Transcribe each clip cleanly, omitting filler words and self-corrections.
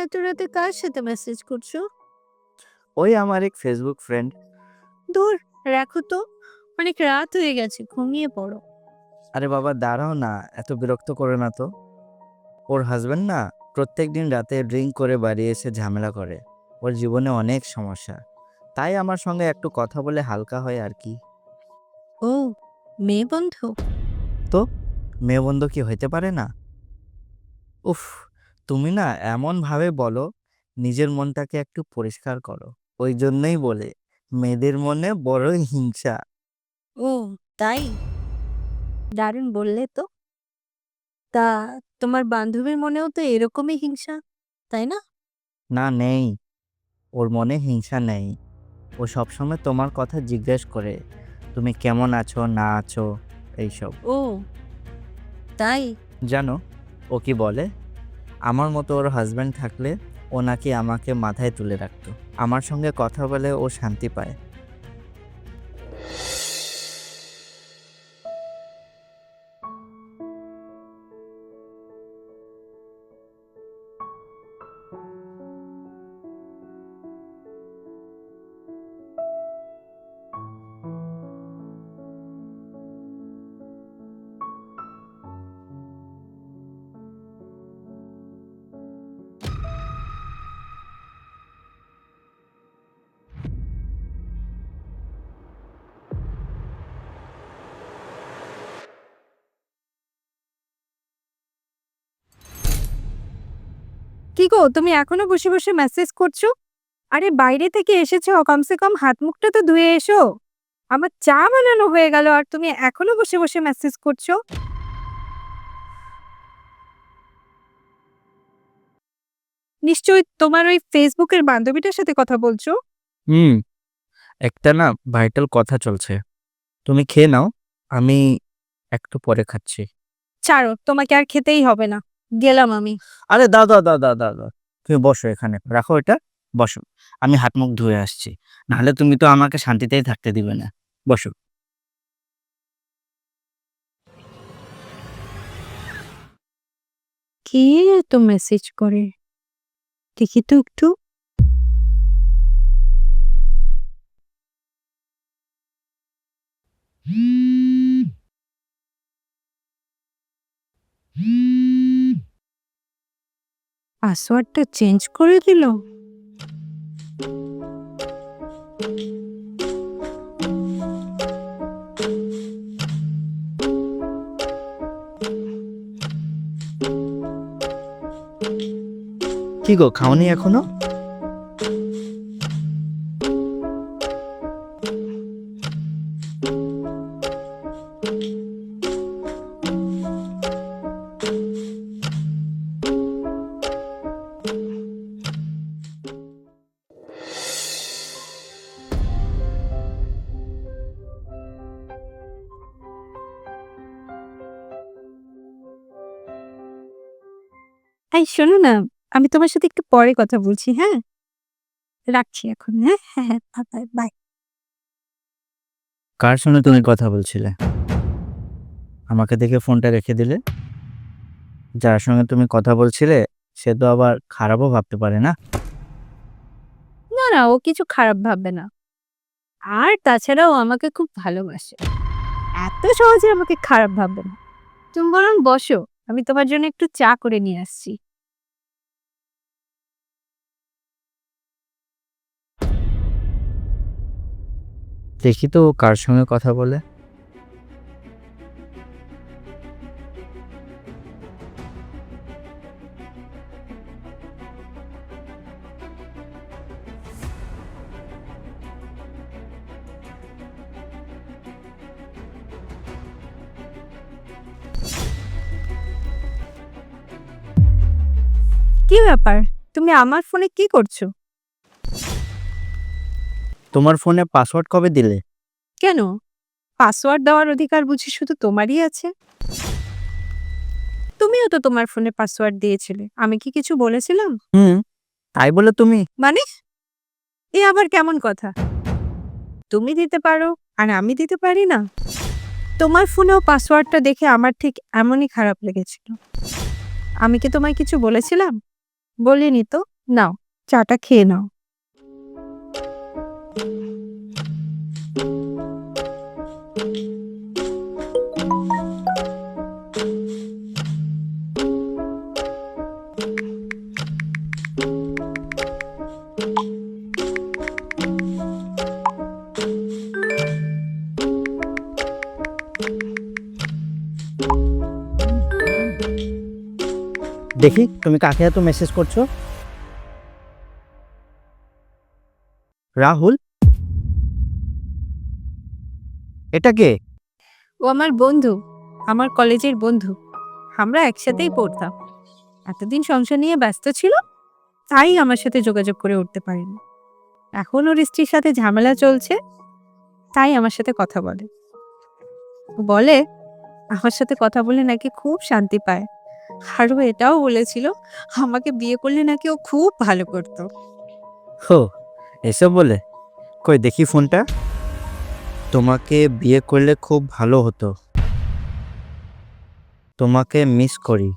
এত রাতে কার সাথে মেসেজ করছো? ওই আমার এক ফেসবুক ফ্রেন্ড। দূর, রাখো তো। অনেক রাত হয়ে গেছে, ঘুমিয়ে পড়ো। আরে বাবা দাঁড়াও না, এত বিরক্ত করে না তো। ওর হাজবেন্ড না প্রত্যেকদিন রাতে ড্রিঙ্ক করে বাড়ি এসে ঝামেলা করে। ওর জীবনে অনেক সমস্যা, তাই আমার সঙ্গে একটু কথা বলে হালকা হয় আর কি। ও, মেয়ে বন্ধু? তো মেয়ে বন্ধু কি হইতে পারে না? উফ, তুমি না এমন ভাবে বলো, নিজের মনটাকে একটু পরিষ্কার করো। ওই জন্যই বলে মেয়েদের মনে বড়ই হিংসা। ও, তাই? দারুণ বললে তো। তা তোমার বান্ধবীর মনেও তো এরকমই হিংসা, তাই না? না, নেই। ওর মনে হিংসা নেই। ও সবসময় তোমার কথা জিজ্ঞেস করে, তুমি কেমন আছো না আছো, এইসব। ও, তাই? জানো ও কি বলে? আমার মতো ওর হাজব্যান্ড থাকলে ও নাকি আমাকে মাথায় তুলে রাখতো। আমার সঙ্গে কথা বলে ও শান্তি পায়। কি গো, তুমি এখনো বসে বসে মেসেজ করছো? আরে বাইরে থেকে এসেছো, কমসে কম হাত মুখটা তো ধুয়ে এসো। আমার চা বানানো হয়ে গেল আর তুমি এখনো বসে বসে মেসেজ করছো? নিশ্চয়ই তোমার ওই ফেসবুকের বান্ধবীটার সাথে কথা বলছো। হুম, একটা না ভাইটাল কথা চলছে। তুমি খেয়ে নাও, আমি একটু পরে খাচ্ছি। ছাড়ো, তোমাকে আর খেতেই হবে না। গেলাম আমি। আরে দাও দাও দাও দাও দাও দাও। তুমি বসো, এখানে রাখো এটা। বসো, আমি হাত মুখ ধুয়ে আসছি। নাহলে তুমি তো আমাকে শান্তিতেই থাকতে দিবে না। বসো। কে এত মেসেজ করে? দেখি তো একটু। পাসওয়ার্ডটা চেঞ্জ করে দিল। কি গো, খাওনি এখনো? এই শোনো না, আমি তোমার সাথে একটু পরে কথা বলছি, হ্যাঁ? রাখছি এখন, হ্যাঁ? হ্যাঁ, হ্যাঁ, বাই, বাই। কার সঙ্গে তুমি কথা বলছিলে? আমাকে দেখে ফোনটা রেখে দিলে। যার সঙ্গে তুমি কথা বলছিলে সে তো আবার খারাপও ভাবতে পারে না। না, না, ও কিছু খারাপ ভাববে না। আর তাছাড়াও আমাকে খুব ভালোবাসে। এত সহজে আমাকে খারাপ ভাববে না। তুমি বরং বসো, আমি তোমার জন্য একটু চা করে নিয়ে আসছি। দেখি তো ও কার সঙ্গে কথা বলে। কি ব্যাপার? তুমি আমার ফোনে কি করছো? তোমার ফোনে পাসওয়ার্ড কবে দিলে? কেন? পাসওয়ার্ড দেওয়ার অধিকার বুঝি শুধু তোমারই আছে? তুমিও তো তোমার ফোনে পাসওয়ার্ড দিয়েছিলে। আমি কি কিছু বলেছিলাম? হুম, তাই বলে তুমি? মানে? এ আবার কেমন কথা? তুমি দিতে পারো আর আমি দিতে পারি না? তোমার ফোনেও পাসওয়ার্ডটা দেখে আমার ঠিক এমনই খারাপ লেগেছিল। আমি কি তোমায় কিছু বলেছিলাম? বলিনি তো? নাও, চাটা খেয়ে নাও। দেখি তুমি কাকে এত মেসেজ করছো? রাহুল? এটা কে? ও আমার বন্ধু, আমার কলেজের বন্ধু। আমরা একসাথেই পড়তাম। এতদিন সংসার নিয়ে ব্যস্ত ছিল, তাই আমার সাথে যোগাযোগ করে উঠতে পারেনি। এখন ওর স্ত্রীর সাথে ঝামেলা চলছে, তাই আমার সাথে কথা বলে। ও বলে আমার সাথে কথা বলে নাকি খুব শান্তি পায়। আর ও এটাও বলেছিল আমাকে বিয়ে করলে নাকি ও খুব ভালো করতো। হো, এসব বলে? কই দেখি ফোনটা। তোমাকে বিয়ে করলে খুব ভালো হতো। তোমাকে মিস করি।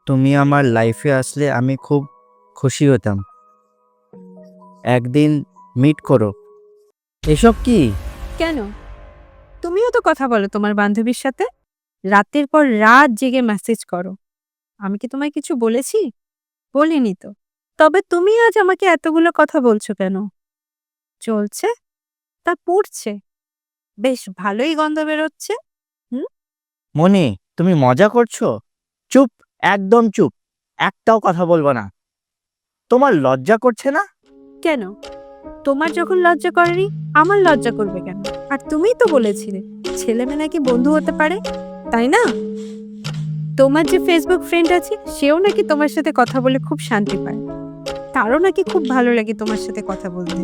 তুমি আমার লাইফে আসলে আমি খুব খুশি হতাম। একদিন মিট করো। এসব কি? কেন? তুমিও তো কথা বলো তোমার বান্ধবীর সাথে, রাতের পর রাত জেগে মেসেজ করো। আমি কি তোমায় কিছু বলেছি? বলিনি তো। তবে তুমি আজ আমাকে এতগুলো কথা বলছো কেন? চলছে? তা পুড়ছে? বেশ ভালোই গন্ধ বেরোচ্ছে। হুম? মনি, তুমি মজা করছো? চুপ, একদম চুপ। একটাও কথা বলবো না। তোমার লজ্জা করছে না? কেন? তোমার যখন লজ্জা করেনি, আমার লজ্জা করবে কেন? আর তুমিই তো বলেছিলে ছেলে মেয়ে নাকি বন্ধু হতে পারে, তাই না? তোমার যে ফেসবুক ফ্রেন্ড আছে, সেও নাকি তোমার সাথে কথা বলে খুব শান্তি পায়। তারও নাকি খুব ভালো লাগে তোমার সাথে কথা বলতে,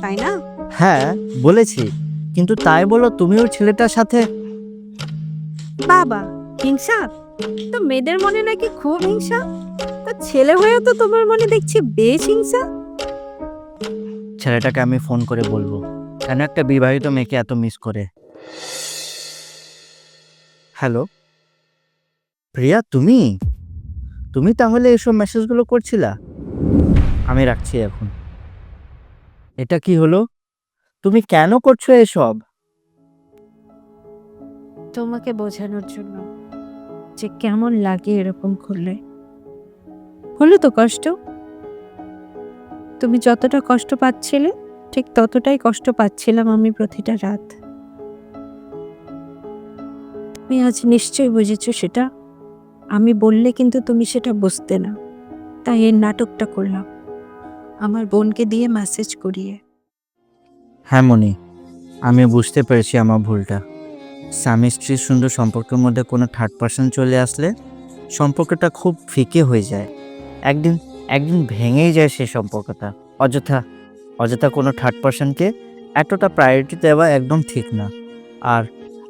তাই না? হ্যাঁ, বলেছি। কিন্তু তাই বলো তুমি ওই ছেলেটার সাথে? বাবা, হিংসা? তো মেয়েদের মনে নাকি খুব হিংসা। তো ছেলে হয়েও তো তোমার মনে দেখছি বেশ হিংসা। ছেলেটাকে আমি ফোন করে বলবো কেন একটা বিবাহিত মেয়েকে এত মিস করে। হ্যালো প্রিয়া, তুমি তুমি তাহলে এসব মেসেজগুলো করছিলা? আমি রাখছি এখন। এটা কি হলো? তুমি কেন করছো এসব? তোমাকে বোঝানোর জন্য যে কেমন লাগে এরকম করলে। হলো তো কষ্ট? তুমি যতটা কষ্ট পাচ্ছিলে, ঠিক ততটাই কষ্ট পাচ্ছিলাম আমি প্রতিটা রাত। তুমি আজ নিশ্চয়ই বুঝেছো সেটা। আমি বললে কিন্তু তুমি সেটা বুঝতে না, তাই এই নাটকটা করলাম আমার বোনকে দিয়ে মেসেজ করিয়ে। হ্যাঁ মনি, আমি বুঝতে পেরেছি আমার ভুলটা। স্বামী স্ত্রীর সুন্দর সম্পর্কের মধ্যে কোনো থার্ড পার্সন চলে আসলে সম্পর্কটা খুব ফিকে হয়ে যায়। একদিন একদিন ভেঙেই যায় সেই সম্পর্কটা। অযথা অযথা কোনো থার্ড পার্সনকে এতটা প্রায়োরিটি দেওয়া একদম ঠিক না। আর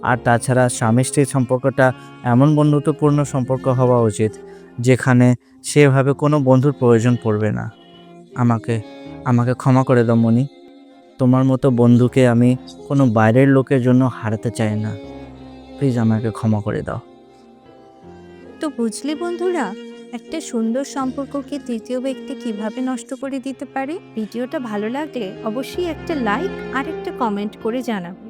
আর তাছাড়া স্বামী স্ত্রীর সম্পর্কটা এমন বন্ধুত্বপূর্ণ সম্পর্ক হওয়া উচিত যেখানে সেভাবে কোনো বন্ধুর প্রয়োজন পড়বে না। আমাকে আমাকে ক্ষমা করে দাও মনি। তোমার মতো বন্ধুকে আমি কোনো বাইরের লোকের জন্য হারাতে চাই না। প্লিজ আমাকে ক্ষমা করে দাও। তো বুঝলে বন্ধুরা, একটা সুন্দর সম্পর্ককে তৃতীয় ব্যক্তি কিভাবে নষ্ট করে দিতে পারে। ভিডিওটা ভালো লাগলে অবশ্যই একটা লাইক আর একটা কমেন্ট করে জানাবে।